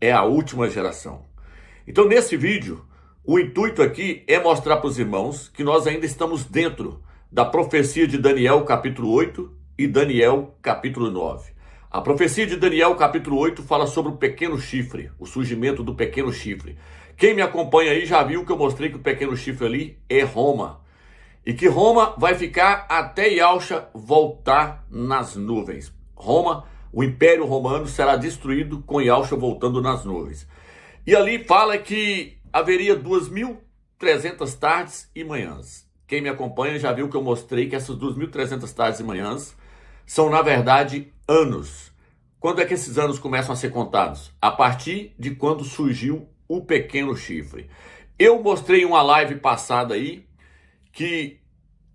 É a última geração. Então, nesse vídeo, o intuito aqui é mostrar para os irmãos que nós ainda estamos dentro da profecia de Daniel capítulo 8 e Daniel capítulo 9. A profecia de Daniel capítulo 8 fala sobre o pequeno chifre, o surgimento do pequeno chifre. Quem me acompanha aí já viu que eu mostrei que o pequeno chifre ali é Roma. E que Roma vai ficar até Yalcha voltar nas nuvens. Roma, o Império Romano será destruído com Yalcha voltando nas nuvens. E ali fala que haveria 2.300 tardes e manhãs. Quem me acompanha já viu que eu mostrei que essas 2.300 tardes e manhãs são, na verdade, anos. Quando é que esses anos começam a ser contados? A partir de quando surgiu o pequeno chifre. Eu mostrei uma live passada aí que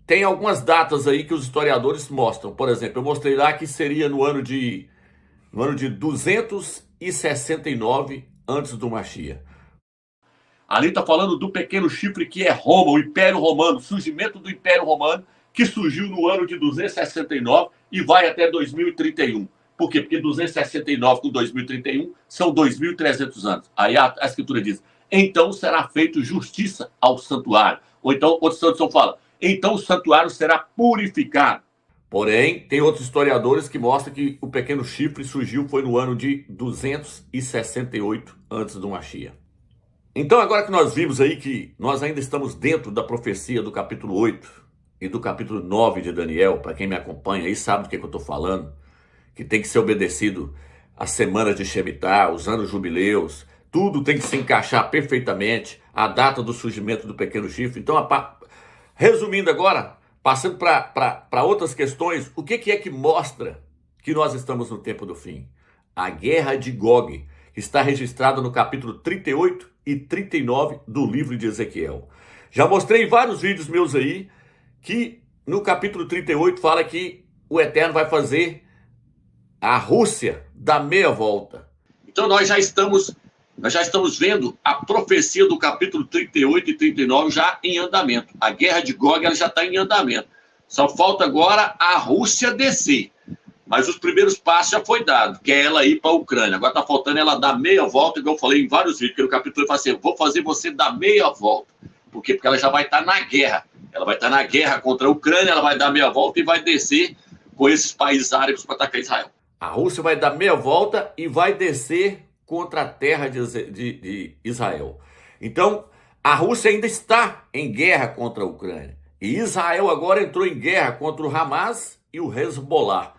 tem algumas datas aí que os historiadores mostram. Por exemplo, eu mostrei lá que seria no ano de 269 antes do Mashiach. Ali está falando do pequeno chifre que é Roma, o Império Romano, o surgimento do Império Romano, que surgiu no ano de 269 e vai até 2031. Por quê? Porque 269 com 2031 são 2.300 anos. Aí a escritura diz, então será feito justiça ao santuário. Ou então, outra tradução fala, então o santuário será purificado. Porém, tem outros historiadores que mostram que o pequeno chifre surgiu foi no ano de 268 antes do Mashiach. Então, agora que nós vimos aí que nós ainda estamos dentro da profecia do capítulo 8 e do capítulo 9 de Daniel, para quem me acompanha aí sabe do que eu estou falando, que tem que ser obedecido as semanas de Shemitah, os anos jubileus, tudo tem que se encaixar perfeitamente, a data do surgimento do pequeno chifre. Então, resumindo agora, passando para outras questões, o que é que mostra que nós estamos no tempo do fim? A guerra de Gog, que está registrada no capítulo 38 e 39 do livro de Ezequiel. Já mostrei em vários vídeos meus aí que no capítulo 38 fala que o Eterno vai fazer a Rússia dar meia volta. Então nós já estamos vendo a profecia do capítulo 38 e 39 já em andamento. A guerra de Gog ela já está em andamento. Só falta agora a Rússia descer. Mas os primeiros passos já foi dado, que é ela ir para a Ucrânia. Agora está faltando ela dar meia volta, igual eu falei em vários vídeos, porque no capítulo ele fala assim, vou fazer você dar meia volta. Por quê? Porque ela já vai estar na guerra. Ela vai estar na guerra contra a Ucrânia, ela vai dar meia volta e vai descer com esses países árabes para atacar Israel. A Rússia vai dar meia volta e vai descer contra a terra de Israel. Então, a Rússia ainda está em guerra contra a Ucrânia. E Israel agora entrou em guerra contra o Hamas e o Hezbollah.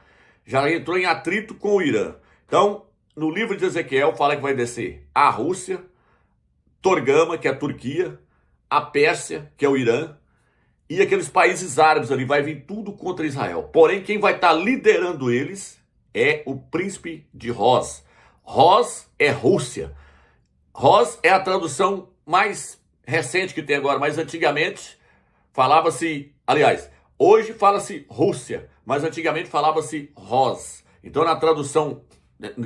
Já entrou em atrito com o Irã. Então, no livro de Ezequiel fala que vai descer a Rússia, Torgama, que é a Turquia, a Pérsia, que é o Irã, e aqueles países árabes ali, vai vir tudo contra Israel. Porém, quem vai estar liderando eles é o príncipe de Roz. Roz é Rússia. Roz é a tradução mais recente que tem agora, mas antigamente falava-se, aliás, hoje fala-se Rússia, mas antigamente falava-se Roz. Então na tradução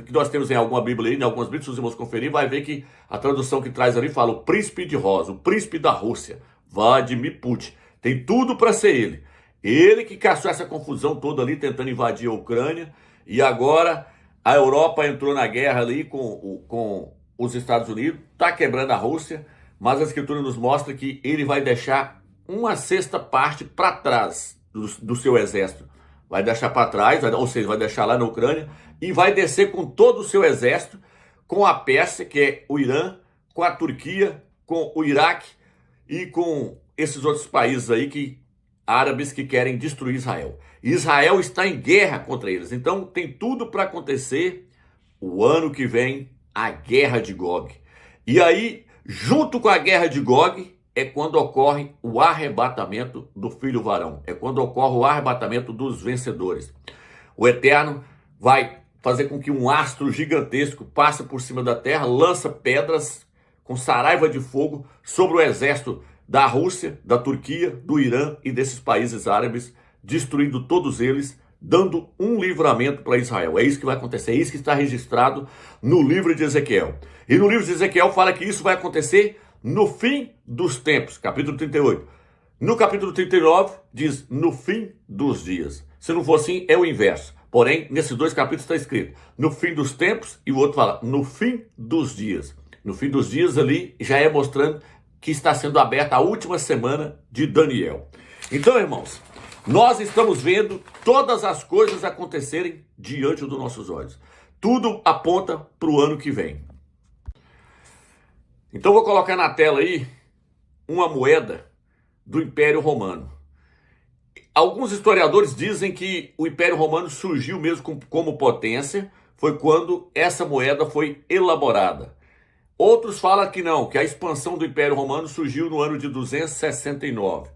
que nós temos em alguma Bíblia aí, em algumas Bíblias, se os irmãos conferir, vai ver que a tradução que traz ali fala o príncipe de Roz, o príncipe da Rússia, Vladimir Putin. Tem tudo para ser ele. Ele que caçou essa confusão toda ali, tentando invadir a Ucrânia, e agora a Europa entrou na guerra ali com os Estados Unidos, está quebrando a Rússia, mas a Escritura nos mostra que ele vai deixar uma sexta parte para trás do seu exército. Vai deixar para trás, ou seja, vai deixar lá na Ucrânia, e vai descer com todo o seu exército, com a Pérsia, que é o Irã, com a Turquia, com o Iraque e com esses outros países aí árabes que querem destruir Israel. Israel está em guerra contra eles. Então tem tudo para acontecer o ano que vem, a guerra de Gog. E aí, junto com a guerra de Gog, é quando ocorre o arrebatamento do filho varão. É quando ocorre o arrebatamento dos vencedores. O Eterno vai fazer com que um astro gigantesco passe por cima da terra, lança pedras com saraiva de fogo sobre o exército da Rússia, da Turquia, do Irã e desses países árabes, destruindo todos eles, dando um livramento para Israel. É isso que vai acontecer, é isso que está registrado no livro de Ezequiel. E no livro de Ezequiel fala que isso vai acontecer no fim dos tempos, capítulo 38. No capítulo 39 diz no fim dos dias. Se não for assim, é o inverso. Porém, nesses dois capítulos está escrito no fim dos tempos, e o outro fala no fim dos dias. No fim dos dias ali já é mostrando que está sendo aberta a última semana de Daniel. Então, irmãos, nós estamos vendo todas as coisas acontecerem diante dos nossos olhos. Tudo aponta para o ano que vem. Então vou colocar na tela aí uma moeda do Império Romano. Alguns historiadores dizem que o Império Romano surgiu mesmo como potência, foi quando essa moeda foi elaborada. Outros falam que não, que a expansão do Império Romano surgiu no ano de 269.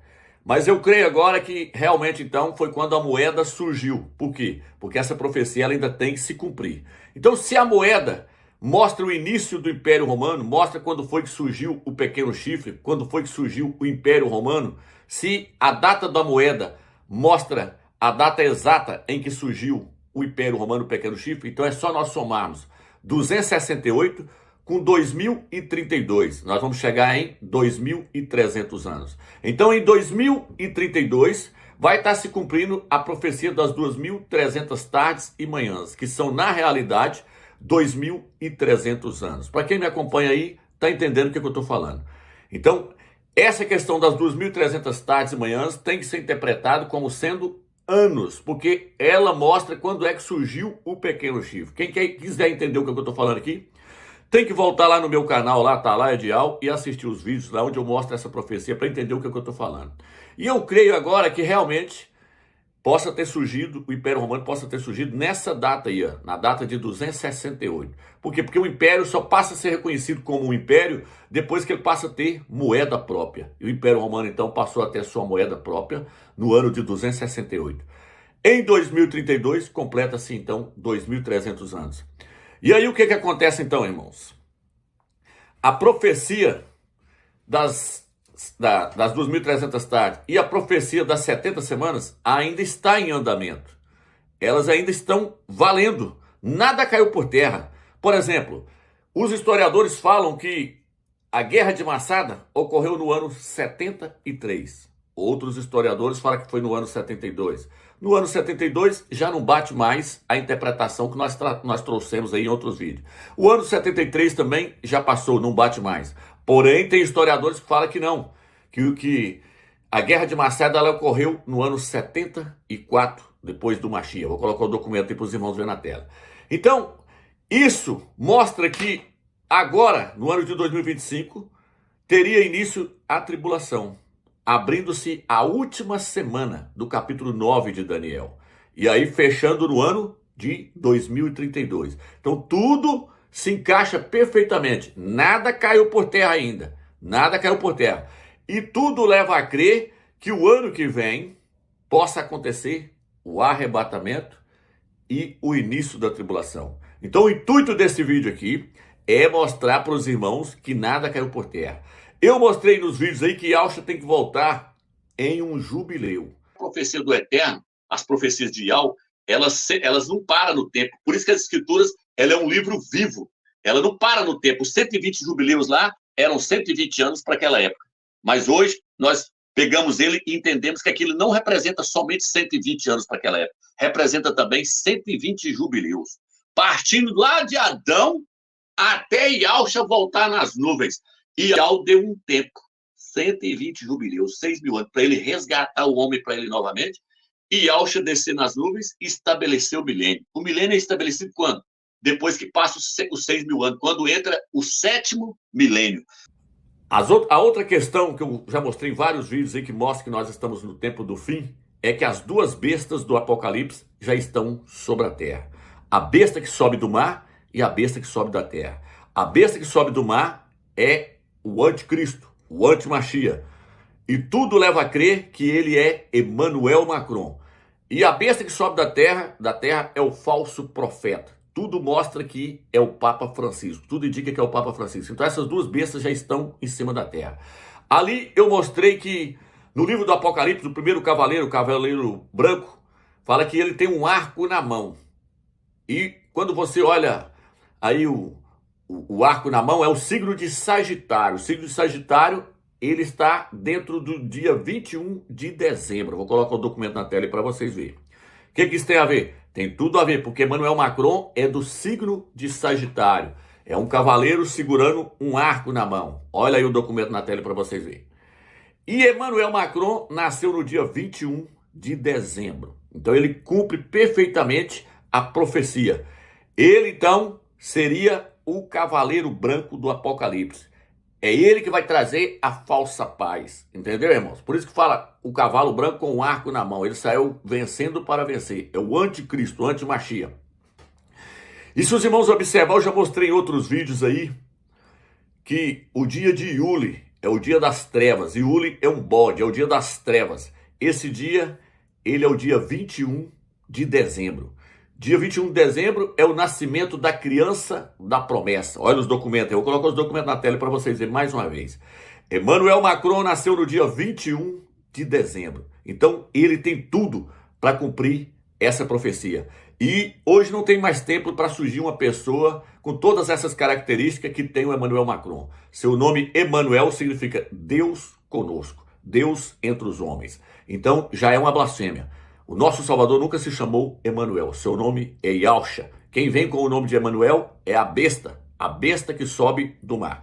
Mas eu creio agora que realmente então foi quando a moeda surgiu. Por quê? Porque essa profecia ela ainda tem que se cumprir. Então, se a moeda mostra o início do Império Romano, mostra quando foi que surgiu o pequeno chifre, quando foi que surgiu o Império Romano, se a data da moeda mostra a data exata em que surgiu o Império Romano, o pequeno chifre, então é só nós somarmos 268 com 2032. Nós vamos chegar em 2.300 anos. Então, em 2032, vai estar se cumprindo a profecia das 2.300 tardes e manhãs, que são, na realidade, 2.300 anos. Para quem me acompanha aí, está entendendo o que eu estou falando. Então, essa questão das 2.300 tardes e manhãs tem que ser interpretado como sendo anos, porque ela mostra quando é que surgiu o pequeno chifre. Quem quiser entender o que eu estou falando aqui, tem que voltar lá no meu canal, lá tá lá, Edial, e assistir os vídeos lá onde eu mostro essa profecia para entender o que eu estou falando. E eu creio agora que realmente possa ter surgido, o Império Romano possa ter surgido nessa data aí, ó, na data de 268. Por quê? Porque o Império só passa a ser reconhecido como um Império depois que ele passa a ter moeda própria. E o Império Romano, então, passou a ter sua moeda própria no ano de 268. Em 2032, completa-se, então, 2.300 anos. E aí o que acontece então, irmãos? A profecia das 2.300 tardes e a profecia das 70 semanas ainda está em andamento. Elas ainda estão valendo. Nada caiu por terra. Por exemplo, os historiadores falam que a Guerra de Massada ocorreu no ano 73. Outros historiadores falam que foi no ano 72. No ano 72 já não bate mais a interpretação que nós trouxemos aí em outros vídeos. O ano 73 também já passou, não bate mais. Porém, tem historiadores que falam que não, que a Guerra de Massada ela ocorreu no ano 74, depois do Mashiach. Vou colocar o documento aí para os irmãos verem na tela. Então, isso mostra que agora, no ano de 2025, teria início a tribulação, abrindo-se a última semana do capítulo 9 de Daniel. E aí fechando no ano de 2032. Então tudo se encaixa perfeitamente. Nada caiu por terra ainda. Nada caiu por terra. E tudo leva a crer que o ano que vem possa acontecer o arrebatamento e o início da tribulação. Então o intuito desse vídeo aqui é mostrar para os irmãos que nada caiu por terra. Eu mostrei nos vídeos aí que Yahushua tem que voltar em um jubileu. A profecia do Eterno, as profecias de Yahu, elas não param no tempo. Por isso que as Escrituras, ela é um livro vivo. Ela não para no tempo. Os 120 jubileus lá eram 120 anos para aquela época. Mas hoje nós pegamos ele e entendemos que aquilo não representa somente 120 anos para aquela época. Representa também 120 jubileus. Partindo lá de Adão até Yahushua voltar nas nuvens. E Yahu deu um tempo, 120 jubileus, 6.000 anos, para ele resgatar o homem para ele novamente. E Yahushua descer nas nuvens e estabelecer o milênio. O milênio é estabelecido quando? Depois que passa os 6.000 anos, quando entra o 7º milênio. A outra questão que eu já mostrei em vários vídeos aí que mostra que nós estamos no tempo do fim, é que as duas bestas do Apocalipse já estão sobre a terra. A besta que sobe do mar e a besta que sobe da terra. A besta que sobe do mar é o anticristo, o anti-Mashiach. E tudo leva a crer que ele é Emmanuel Macron. E a besta que sobe da terra é o falso profeta. Tudo mostra que é o Papa Francisco. Tudo indica que é o Papa Francisco. Então essas duas bestas já estão em cima da terra. Ali eu mostrei que no livro do Apocalipse, o primeiro cavaleiro, o cavaleiro branco, fala que ele tem um arco na mão. E quando você olha aí o arco na mão, é o signo de Sagitário. O signo de Sagitário, ele está dentro do dia 21 de dezembro. Vou colocar o documento na tela para vocês verem. O que isso tem a ver? Tem tudo a ver, porque Emmanuel Macron é do signo de Sagitário. É um cavaleiro segurando um arco na mão. Olha aí o documento na tela para vocês verem. E Emmanuel Macron nasceu no dia 21 de dezembro. Então ele cumpre perfeitamente a profecia. Ele então seria o cavaleiro branco do Apocalipse. É ele que vai trazer a falsa paz. Entendeu, irmãos? Por isso que fala o cavalo branco com um arco na mão. Ele saiu vencendo para vencer. É o anticristo, o antimachia. E se os irmãos observar, eu já mostrei em outros vídeos aí que o dia de Yule é o dia das trevas. Yule é um bode, é o dia das trevas. Esse dia, ele é o dia 21 de dezembro. Dia 21 de dezembro é o nascimento da criança da promessa. Olha os documentos, eu vou colocar os documentos na tela para vocês verem mais uma vez. Emmanuel Macron nasceu no dia 21 de dezembro. Então, ele tem tudo para cumprir essa profecia. E hoje não tem mais tempo para surgir uma pessoa com todas essas características que tem o Emmanuel Macron. Seu nome Emmanuel significa Deus conosco, Deus entre os homens. Então já é uma blasfêmia. O nosso Salvador nunca se chamou Emmanuel, seu nome é Yahshua. Quem vem com o nome de Emmanuel é a besta que sobe do mar.